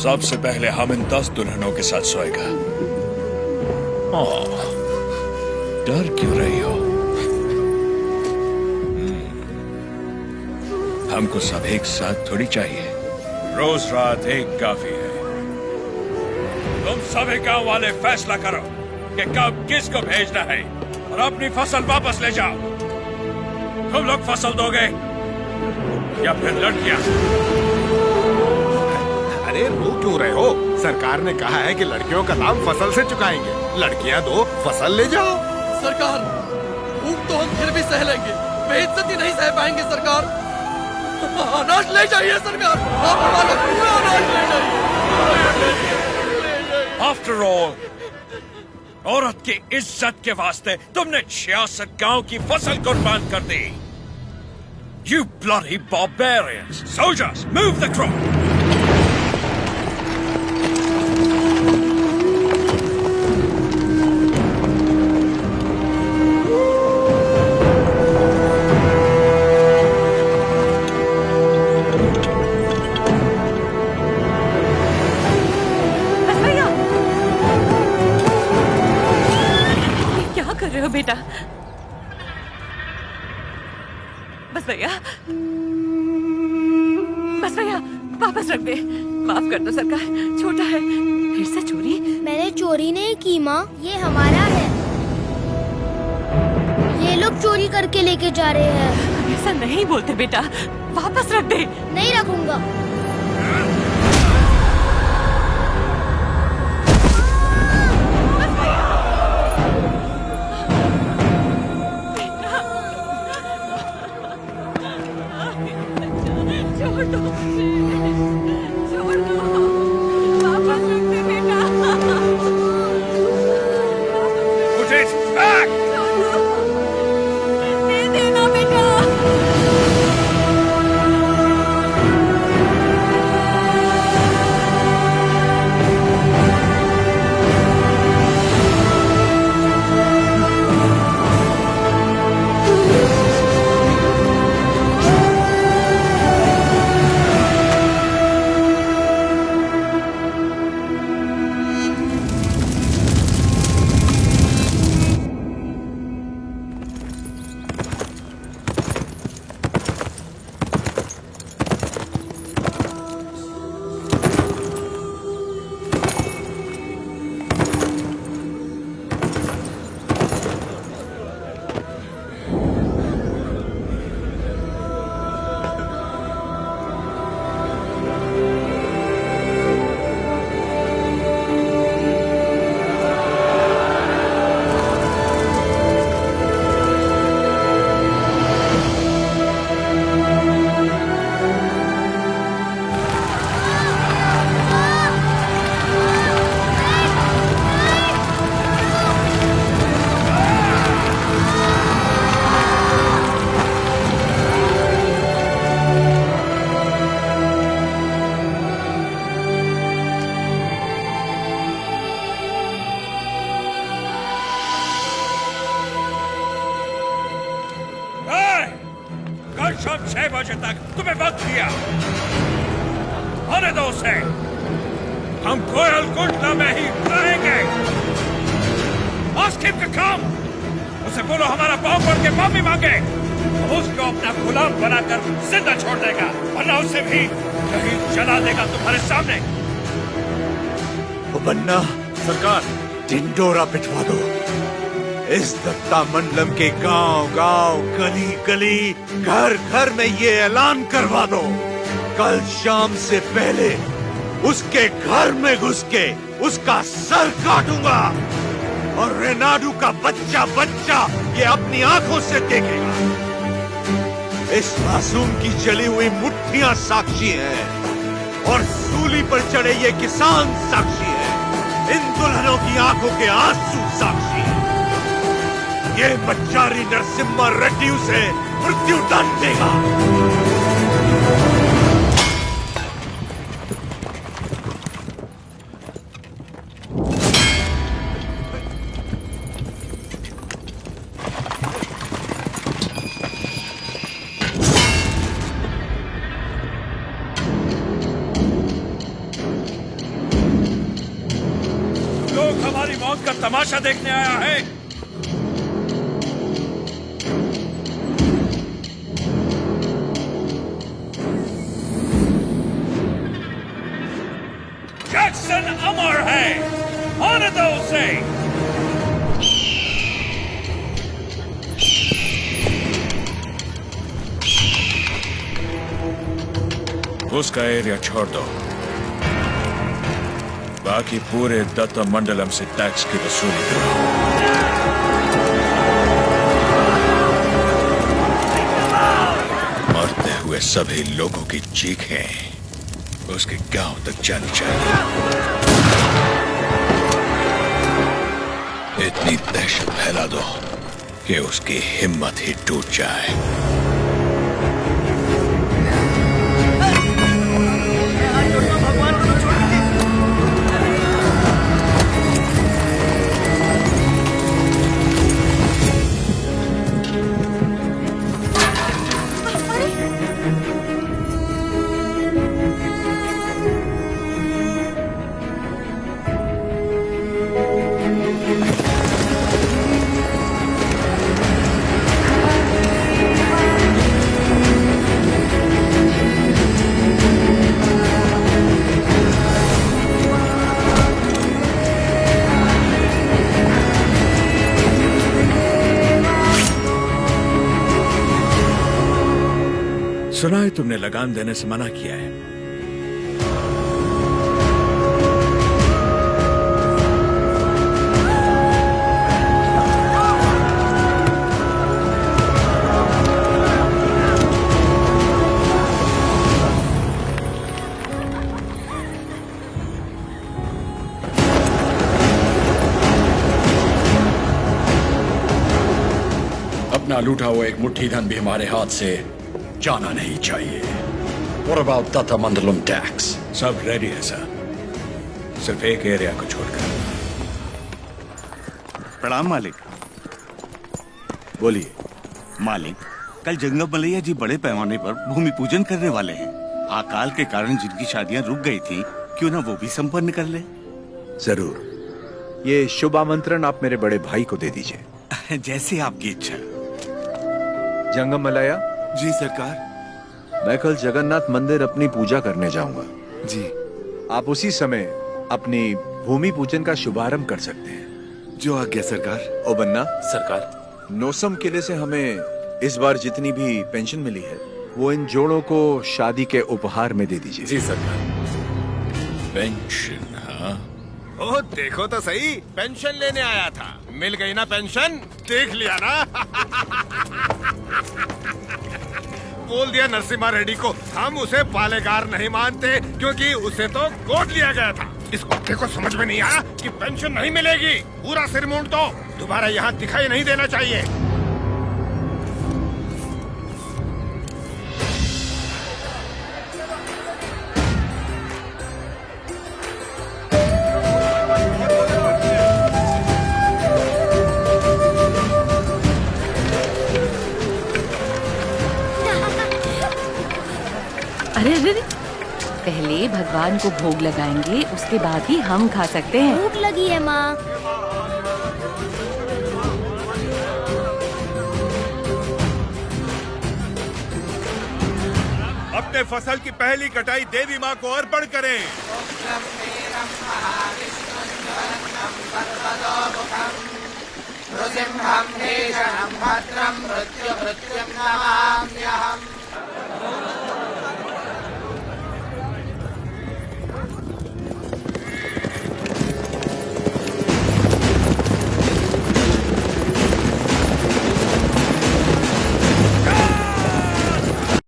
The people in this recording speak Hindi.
सबसे पहले हम इन 10 दुल्हनों के साथ सोएगा। ओह, डर क्यों रही हो? हमको सब एक साथ थोड़ी चाहिए। रोज रात एक काफी है। तुम सभी गांव वाले फैसला करो कि कब किसको भेजना है और अपनी फसल वापस ले जाओ। तुम लोग फसल दोगे या फिर लड़कियां? अरे रो क्यों रहे हो? सरकार ने कहा है कि लड़कियों का दाम फसल से चुकाएंगे। लड़कियां दो, फसल ले जाओ। सरकार, भूख तो हम फिर भी सह लेंगे, बेइज्जती नहीं सह पाएंगे सरकार। अनाज ले जाइए सरकार, आप हमारा पूरा अनाज ले जाइए। आफ्टर ऑल, औरत की इज्जत के वास्ते तुमने 66 गांव की फसल कुर्बान कर दी। You bloody barbarians! Soldiers, move the crop! बेटा, बस भैया, बस भैया, वापस रख दे। माफ कर दो सरकार, छोटा है। फिर से चोरी? मैंने चोरी नहीं की माँ, ये हमारा है। ये लोग चोरी करके लेके जा रहे हैं। ऐसा नहीं बोलते बेटा, वापस रख दे। नहीं रखूंगा। शाम 6 बजे तक तुम्हें वक्त दिया। आने दो उसे। हम कोयल कुंडला में ही रहेंगे। Ask him to come. उसे बोलो हमारा पाँव पड़ के माफी मांगे। हम उसको अपना गुलाम बनाकर जिंदा छोड़ देगा, वरना उसे भी कहीं जला देगा तुम्हारे सामने। ओ बन्ना, सरकार, ढिंडोरा पिटवा दो। इस दत्ता मंडलम के गांव गांव, गली गली, घर घर में ये ऐलान करवा दो, कल शाम से पहले उसके घर में घुस के उसका सर काटूंगा और रेनाडू का बच्चा बच्चा ये अपनी आंखों से देखेगा। इस मासूम की जली हुई मुट्ठियां साक्षी हैं और सूली पर चढ़े ये किसान साक्षी हैं। इन दुल्हनों की आंखों के आंसू साक्षी हैं। ये बच्चारी नरसिम्हा रेड्डी उसे मृत्यु दंड देगा। लोग हमारी मौत का तमाशा देखने आया है। जैक्सन अमर है, आने दो उसे। उसका एरिया छोड़ दो, बाकी पूरे दत्ता मंडलम से टैक्स की वसूली करो। मरते हुए सभी लोगों की चीखें उसके गांव तक जानी चाहिए। इतनी दहशत फैला दो कि उसकी हिम्मत ही टूट जाए। सुना है तुमने लगान देने से मना किया है। अपना लूटा हुआ एक मुट्ठी धन भी हमारे हाथ से जाना नहीं चाहिए। What about Datta Mandalam tax? सब रेडी है सर, सिर्फ एक एरिया को छोड़कर। प्रणाम मालिक। बोलिए। मालिक, कल जंगम मलैया जी बड़े पैमाने पर भूमि पूजन करने वाले हैं। अकाल के कारण जिनकी शादियां रुक गई थी, क्यों ना वो भी संपन्न कर ले। जरूर, ये शुभ आमंत्रण आप मेरे बड़े भाई को दे दीजिए। जैसे आपकी इच्छा। जंगम मलैया जी सरकार। मैं कल जगन्नाथ मंदिर अपनी पूजा करने जाऊंगा। जी। आप उसी समय अपनी भूमि पूजन का शुभारंभ कर सकते हैं। जो आज्ञा सरकार। ओ बन्ना सरकार। नोसम किले से हमें इस बार जितनी भी पेंशन मिली है वो इन जोड़ों को शादी के उपहार में दे दीजिए। जी सरकार। पेंशन? हाँ, ओ देखो तो सही, पेंशन लेने आया था, मिल गई ना पेंशन। देख लिया ना। बोल दिया नरसिम्हा रेड्डी को, हम उसे पालेगार नहीं मानते क्योंकि उसे तो गोद लिया गया था। इस कुत्ते को समझ में नहीं आया कि पेंशन नहीं मिलेगी। पूरा सिर मूंड दो, दोबारा यहाँ दिखाई नहीं देना चाहिए। अरे अरे अरे, पहले भगवान को भोग लगाएंगे, उसके बाद ही हम खा सकते हैं। भूख लगी है माँ। अपने फसल की पहली कटाई देवी माँ को अर्पण करें। नृसिंहं भीषणं भद्रं मृत्युमृत्युं नमाम्यहम्।